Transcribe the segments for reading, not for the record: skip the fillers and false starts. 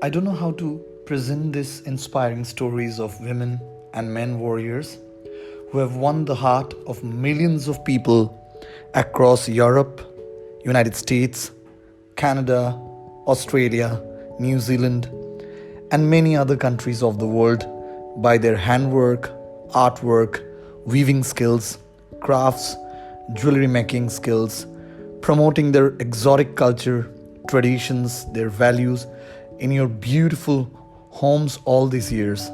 I don't know how to present these inspiring stories of women and men warriors who have won the heart of millions of people across Europe, United States, Canada, Australia, New Zealand, and many other countries of the world by their handwork, artwork, weaving skills, crafts, jewelry making skills, promoting their exotic culture, traditions, their values in your beautiful homes all these years.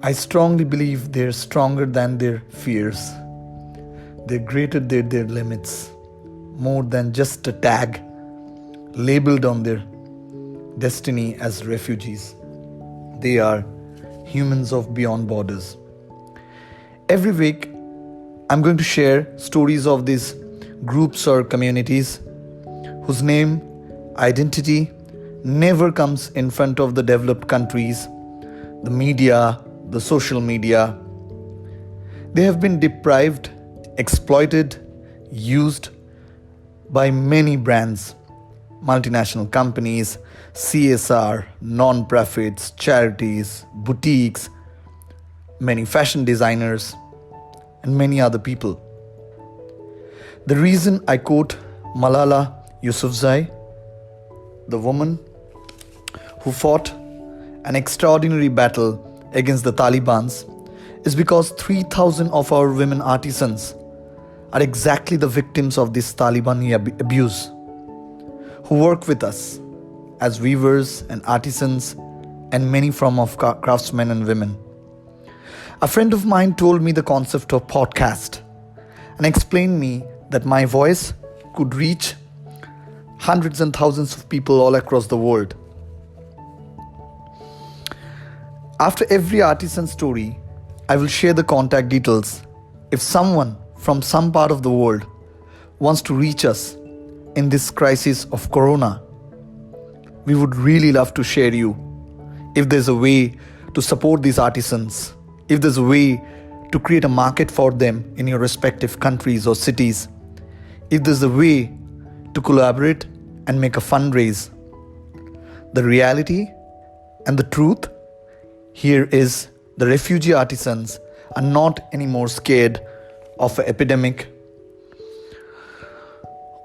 I strongly believe they're stronger than their fears. They're greater than their limits, more than just a tag labeled on their destiny as refugees. They are humans of beyond borders. Every week, I'm going to share stories of these groups or communities whose name, identity never comes in front of the developed countries, the media, the social media. They have been deprived, exploited, used by many brands, multinational companies, CSR, non-profits, charities, boutiques, many fashion designers, and many other people. The reason I quote Malala Yousafzai, the woman who fought an extraordinary battle against the Taliban, is because 3,000 of our women artisans are exactly the victims of this Taliban abuse, who work with us as weavers and artisans and many form of craftsmen and women. A friend of mine told me the concept of podcast and explained me that my voice could reach hundreds and thousands of people all across the world. After every artisan story, I will share the contact details. If someone from some part of the world wants to reach us in this crisis of Corona, we would really love to share you. If there's a way to support these artisans, if there's a way to create a market for them in your respective countries or cities, if there's a way to collaborate and make a fundraise, the reality and the truth here is the refugee artisans are not anymore scared of an epidemic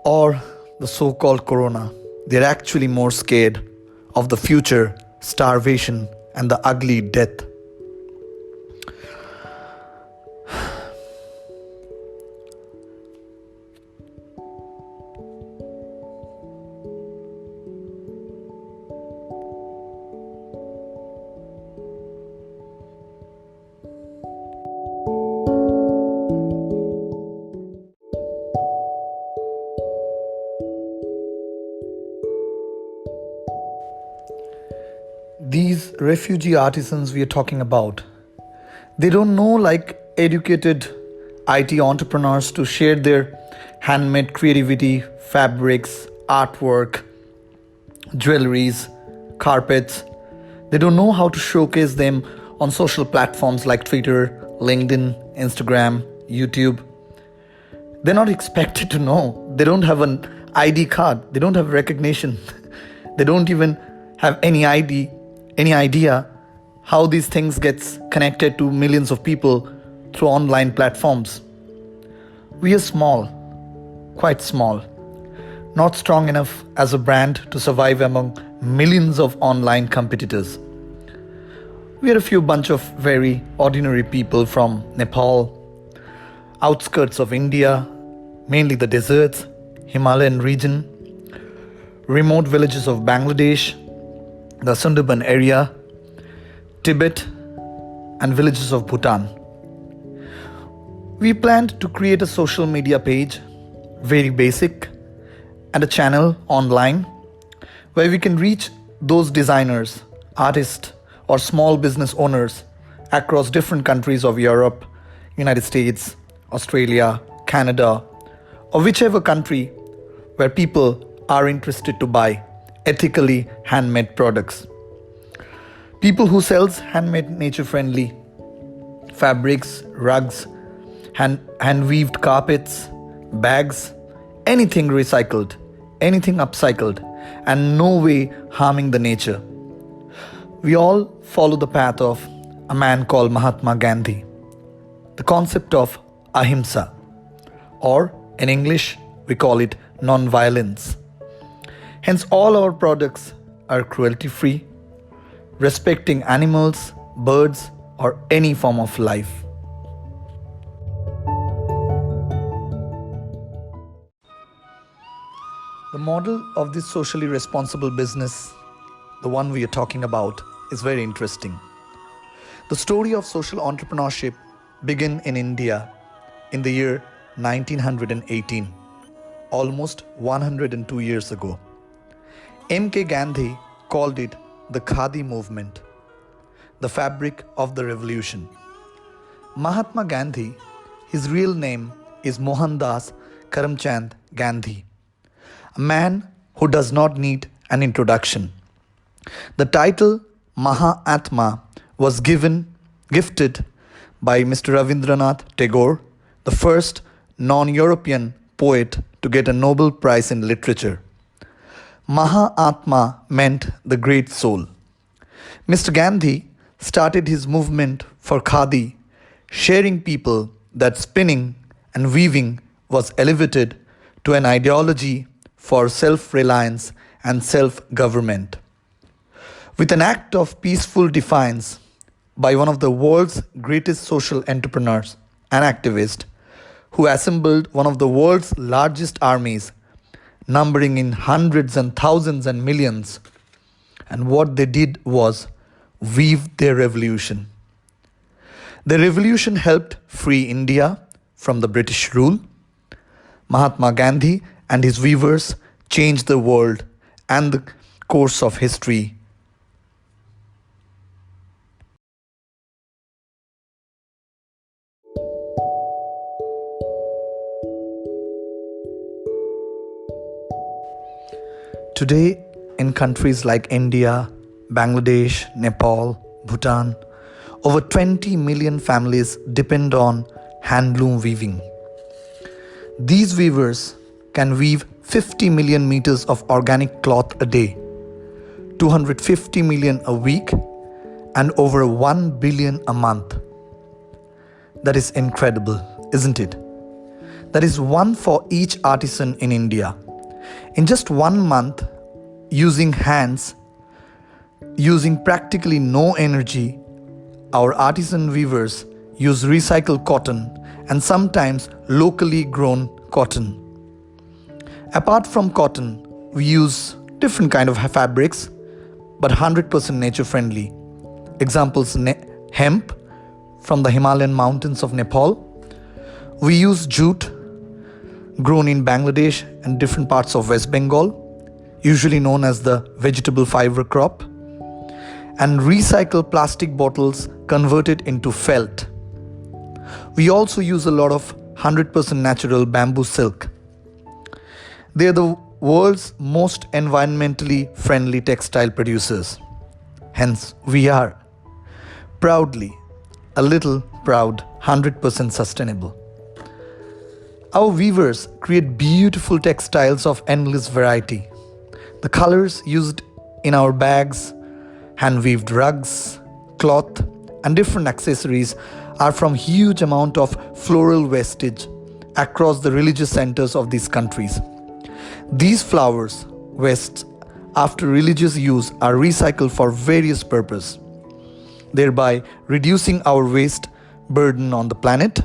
or the so-called corona. They're actually more scared of the future, starvation, and the ugly death. These refugee artisans we are talking about, they don't know like educated IT entrepreneurs to share their handmade creativity, fabrics, artwork, jewelries, carpets. They don't know how to showcase them on social platforms like Twitter, LinkedIn, Instagram, YouTube. They're not expected to know. They don't have an ID card. They don't have recognition. They don't even have any idea how these things gets connected to millions of people through online platforms. We are small, quite small, not strong enough as a brand to survive among millions of online competitors. We are a few bunch of very ordinary people from Nepal, outskirts of India, mainly the deserts, Himalayan region, remote villages of Bangladesh, the Sundarban area, Tibet, and villages of Bhutan. We planned to create a social media page, very basic, and a channel online where we can reach those designers, artists, or small business owners across different countries of Europe, United States, Australia, Canada, or whichever country where people are interested to buy ethically handmade products. People who sells handmade nature-friendly fabrics, rugs, hand-weaved carpets, bags, anything recycled, anything upcycled, and no way harming the nature. We all follow the path of a man called Mahatma Gandhi, the concept of ahimsa, or in English, we call it non-violence. Hence, all our products are cruelty free, respecting animals, birds, or any form of life. The model of this socially responsible business, the one we are talking about, is very interesting. The story of social entrepreneurship began in India in the year 1918, almost 102 years ago. M.K. Gandhi called it the Khadi movement, the fabric of the revolution. Mahatma Gandhi, his real name is Mohandas Karamchand Gandhi, a man who does not need an introduction. The title Mahatma was gifted by Mr. Rabindranath Tagore, the first non-European poet to get a Nobel Prize in Literature. Mahatma meant the great soul. Mr. Gandhi started his movement for Khadi, sharing people that spinning and weaving was elevated to an ideology for self-reliance and self-government. With an act of peaceful defiance by one of the world's greatest social entrepreneurs and activists, who assembled one of the world's largest armies, numbering in hundreds and thousands and millions, and what they did was weave their revolution. The revolution helped free India from the British rule. Mahatma Gandhi and his weavers changed the world and the course of history. Today, in countries like India, Bangladesh, Nepal, Bhutan, over 20 million families depend on handloom weaving. These weavers can weave 50 million meters of organic cloth a day, 250 million a week, and over 1 billion a month. That is incredible, isn't it? That is one for each artisan in India. In just 1 month, using hands, using practically no energy, our artisan weavers use recycled cotton and sometimes locally grown cotton. Apart from cotton, we use different kind of fabrics, but 100% nature friendly. Examples: hemp from the Himalayan mountains of Nepal. We use jute grown in Bangladesh and different parts of West Bengal, usually known as the vegetable fiber crop, and recycle plastic bottles converted into felt. We also use a lot of 100% natural bamboo silk. They are the world's most environmentally friendly textile producers. Hence, we are proudly, a little proud, 100% sustainable. Our weavers create beautiful textiles of endless variety. The colors used in our bags, hand-weaved rugs, cloth, and different accessories are from huge amount of floral wastage across the religious centers of these countries. These flowers, wastes after religious use, are recycled for various purposes, thereby reducing our waste burden on the planet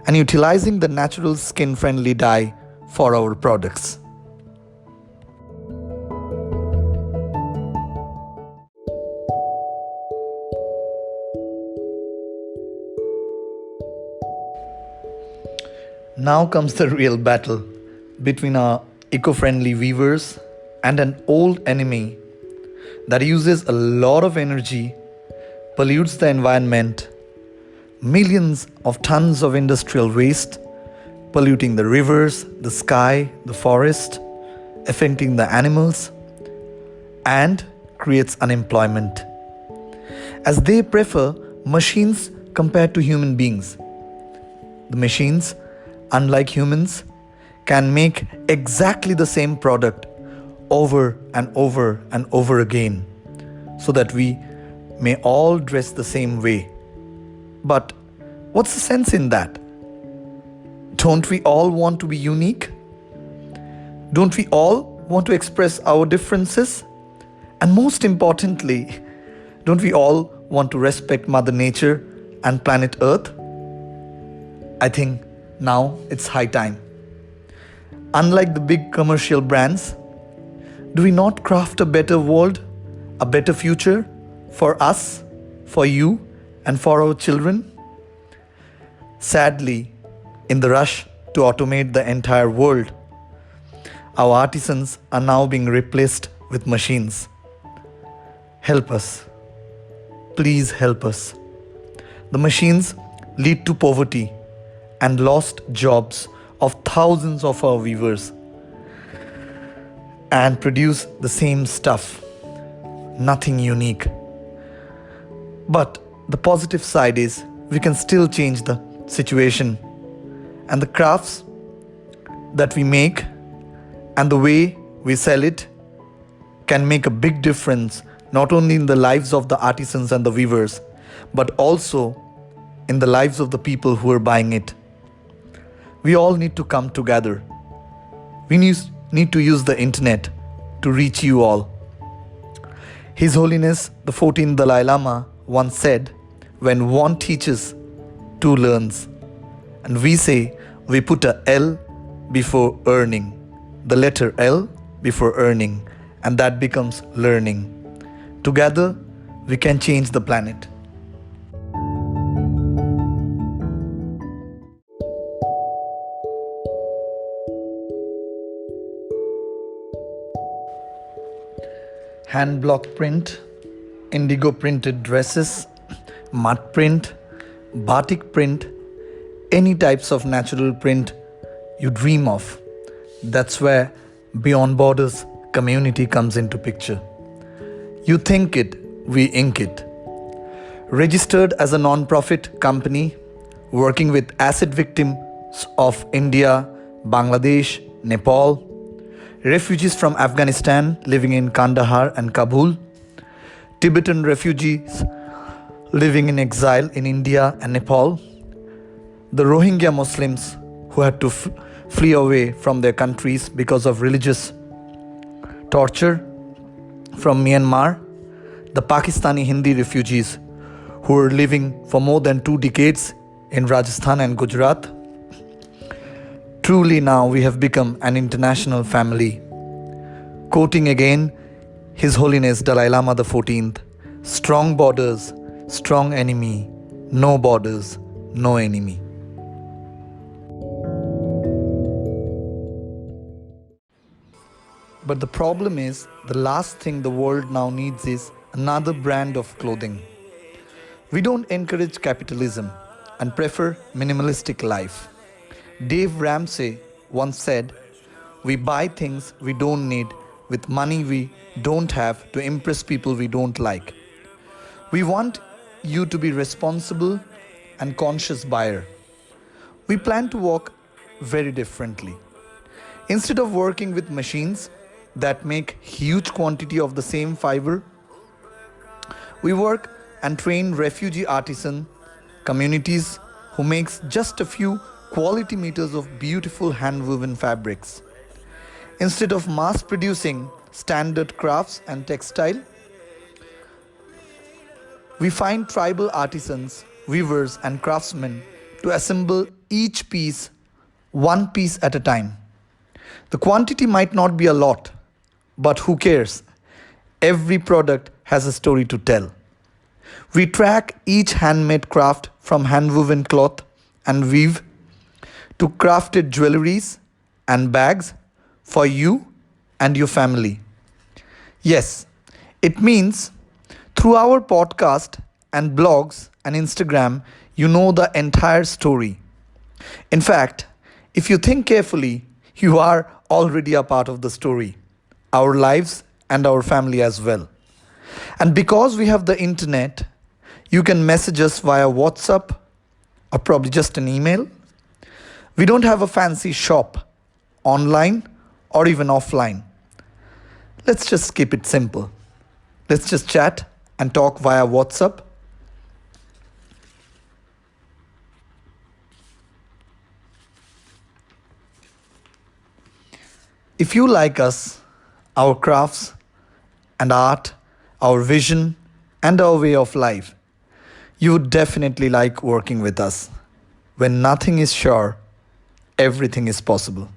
and utilizing the natural skin-friendly dye for our products. Now comes the real battle between our eco-friendly weavers and an old enemy that uses a lot of energy, pollutes the environment, millions of tons of industrial waste, polluting the rivers, the sky, the forest, affecting the animals, and creates unemployment, as they prefer machines compared to human beings. The machines, unlike humans, can make exactly the same product over and over and over again so that we may all dress the same way. But what's the sense in that? Don't we all want to be unique? Don't we all want to express our differences? And most importantly, don't we all want to respect Mother Nature and planet Earth? I think now it's high time. Unlike the big commercial brands, do we not craft a better world, a better future for us, for you, and for our children? Sadly, in the rush to automate the entire world, our artisans are now being replaced with machines. Help us. Please help us. The machines lead to poverty and lost jobs of thousands of our weavers and produce the same stuff. Nothing unique. But the positive side is we can still change the situation, and the crafts that we make and the way we sell it can make a big difference not only in the lives of the artisans and the weavers, but also in the lives of the people who are buying it. We all need to come together. We need to use the internet to reach you all. His Holiness the 14th Dalai Lama once said, "When one teaches, two learns." And we say we put a L before earning, the letter L before earning, and that becomes learning. Together, we can change the planet. Hand block print, indigo printed dresses, mud print, batik print, any types of natural print you dream of. That's where Beyond Borders community comes into picture. You think it, we ink it. Registered as a non-profit company working with acid victims of India, Bangladesh, Nepal, refugees from Afghanistan living in Kandahar and Kabul, Tibetan refugees living in exile in India and Nepal, the Rohingya Muslims who had to flee away from their countries because of religious torture from Myanmar, the Pakistani Hindi refugees who were living for more than 2 decades in Rajasthan and Gujarat. Truly now we have become an international family. Quoting again His Holiness Dalai Lama the 14th, "Strong borders, strong enemy, no borders, no enemy." But the problem is, the last thing the world now needs is another brand of clothing. We don't encourage capitalism and prefer minimalistic life. Dave Ramsey once said, "We buy things we don't need with money we don't have to impress people we don't like." We want you to be responsible and conscious buyer. We plan to work very differently. Instead of working with machines that make huge quantity of the same fiber, we work and train refugee artisan communities who makes just a few quality meters of beautiful hand-woven fabrics. Instead of mass-producing standard crafts and textile, we find tribal artisans, weavers and craftsmen to assemble each piece, one piece at a time. The quantity might not be a lot, but who cares? Every product has a story to tell. We track each handmade craft from hand-woven cloth and weave to crafted jewelries and bags for you and your family. Yes, it means through our podcast and blogs and Instagram, you know the entire story. In fact, if you think carefully, you are already a part of the story, our lives and our family as well. And because we have the internet, you can message us via WhatsApp or probably just an email. We don't have a fancy shop, online or even offline. Let's just keep it simple. Let's just chat and talk via WhatsApp. If you like us, our crafts and art, our vision and our way of life, you would definitely like working with us. When nothing is sure, everything is possible.